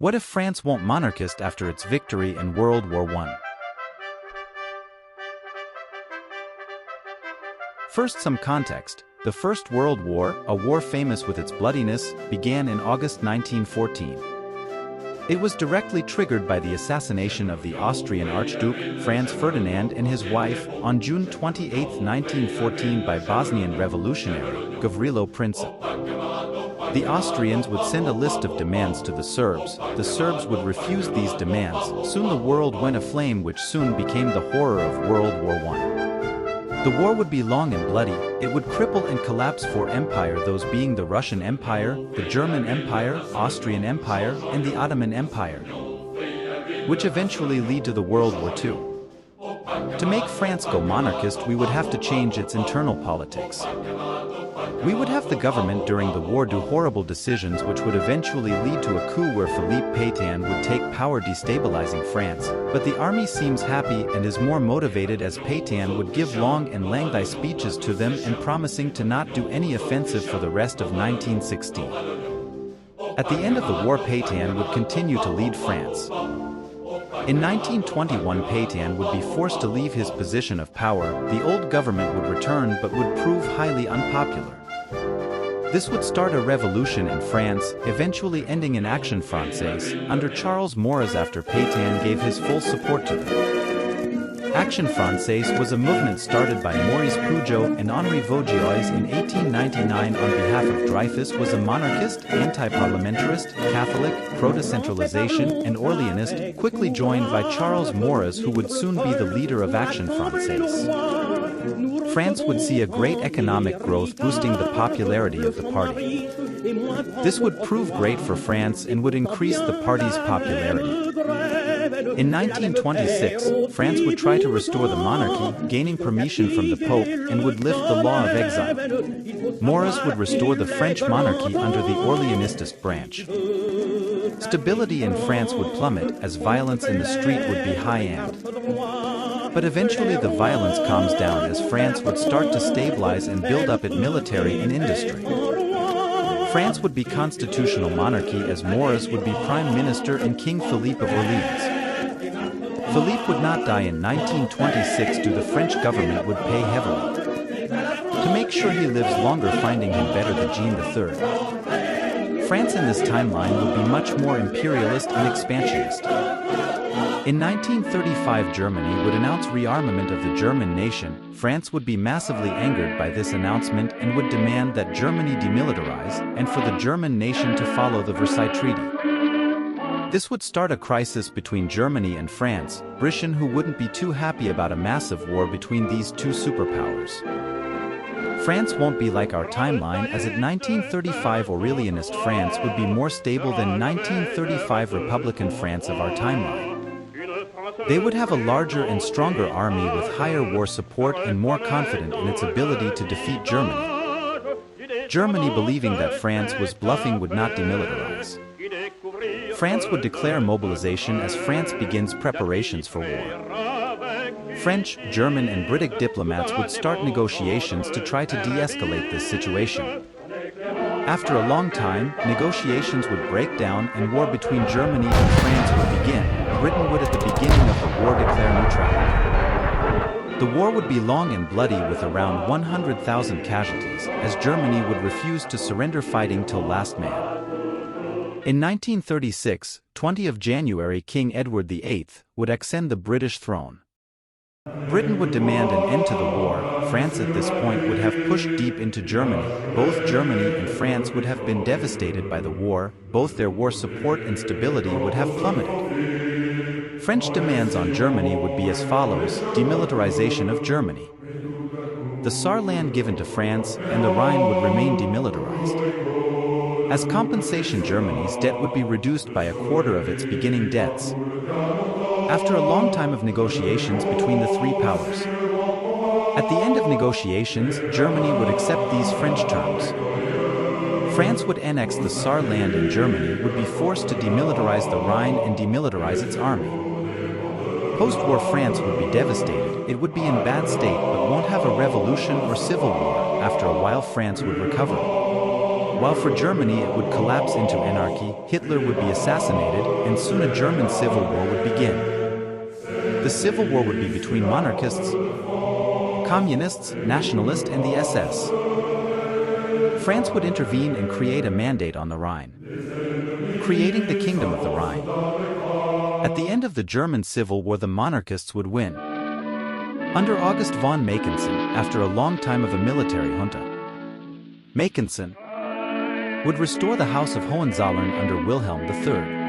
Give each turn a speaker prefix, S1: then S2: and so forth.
S1: What if France won't monarchist after its victory in World War I? First, some context. The First World War, a war famous with its bloodiness, began in August 1914. It was directly triggered by the assassination of the Austrian Archduke, Franz Ferdinand, and his wife, on June 28, 1914 by Bosnian revolutionary, Gavrilo Princip. The Austrians would send a list of demands to the Serbs would refuse these demands, soon the world went aflame, which soon became the horror of World War I. The war would be long and bloody, it would cripple and collapse four empires, those being the Russian Empire, the German Empire, Austrian Empire, and the Ottoman Empire, which eventually lead to the World War II. To make France go monarchist, we would have to change its internal politics. We would have the government during the war do horrible decisions which would eventually lead to a coup where Philippe Pétain would take power, destabilizing France, but the army seems happy and is more motivated, as Pétain would give long and lengthy speeches to them and promising to not do any offensive for the rest of 1916. At the end of the war, Pétain would continue to lead France. In 1921, Pétain would be forced to leave his position of power. The old government would return but would prove highly unpopular. This would start a revolution in France, eventually ending in Action Française under Charles Maurras after Pétain gave his full support to them. Action Française was a movement started by Maurice Pujoy and Henri Vaugeois in 1899 on behalf of Dreyfus. Was a monarchist, anti-parliamentarist, Catholic, pro-decentralization, and Orleanist, quickly joined by Charles Maurras, who would soon be the leader of Action Française. France would see a great economic growth, boosting the popularity of the party. This would prove great for France and would increase the party's popularity. In 1926, France would try to restore the monarchy, gaining permission from the Pope, and would lift the law of exile. Maurras would restore the French monarchy under the Orleanist branch. Stability in France would plummet, as violence in the street would be high-end. But eventually the violence calms down, as France would start to stabilize and build up its military and industry. France would be constitutional monarchy, as Maurras would be prime minister and King Philippe of Orleans. Philippe would not die in 1926 due the French government would pay heavily to make sure he lives longer, finding him better than Jean III. France in this timeline would be much more imperialist and expansionist. In 1935, Germany would announce rearmament of the German nation. France would be massively angered by this announcement and would demand that Germany demilitarize, and for the German nation to follow the Versailles Treaty. This would start a crisis between Germany and France, Britain, who wouldn't be too happy about a massive war between these two superpowers. France won't be like our timeline, as at 1935 Aurelianist France would be more stable than 1935 Republican France of our timeline. They would have a larger and stronger army with higher war support and more confident in its ability to defeat Germany. Germany, believing that France was bluffing, would not demilitarize. France would declare mobilization as France begins preparations for war. French, German, and British diplomats would start negotiations to try to de-escalate this situation. After a long time, negotiations would break down and war between Germany and France would begin. Britain would at the beginning of the war declare neutrality. The war would be long and bloody, with around 100,000 casualties, as Germany would refuse to surrender, fighting till last man. In 1936, 20 of January, King Edward VIII would ascend the British throne. Britain would demand an end to the war. France at this point would have pushed deep into Germany. Both Germany and France would have been devastated by the war. Both their war support and stability would have plummeted. French demands on Germany would be as follows: demilitarization of Germany. The Saarland given to France, and the Rhine would remain demilitarized. As compensation, Germany's debt would be reduced by a quarter of its beginning debts. After a long time of negotiations between the three powers, at the end of negotiations, Germany would accept these French terms. France would annex the Saarland, and Germany would be forced to demilitarize the Rhine and demilitarize its army. Post-war France would be devastated. It would be in bad state but won't have a revolution or civil war. After a while, France would recover. While for Germany it would collapse into anarchy, Hitler would be assassinated, and soon a German civil war would begin. The civil war would be between monarchists, communists, nationalists, and the SS. France would intervene and create a mandate on the Rhine, creating the Kingdom of the Rhine. At the end of the German Civil War, the monarchists would win. Under August von Mackensen, after a long time of a military junta, Mackensen would restore the House of Hohenzollern under Wilhelm III.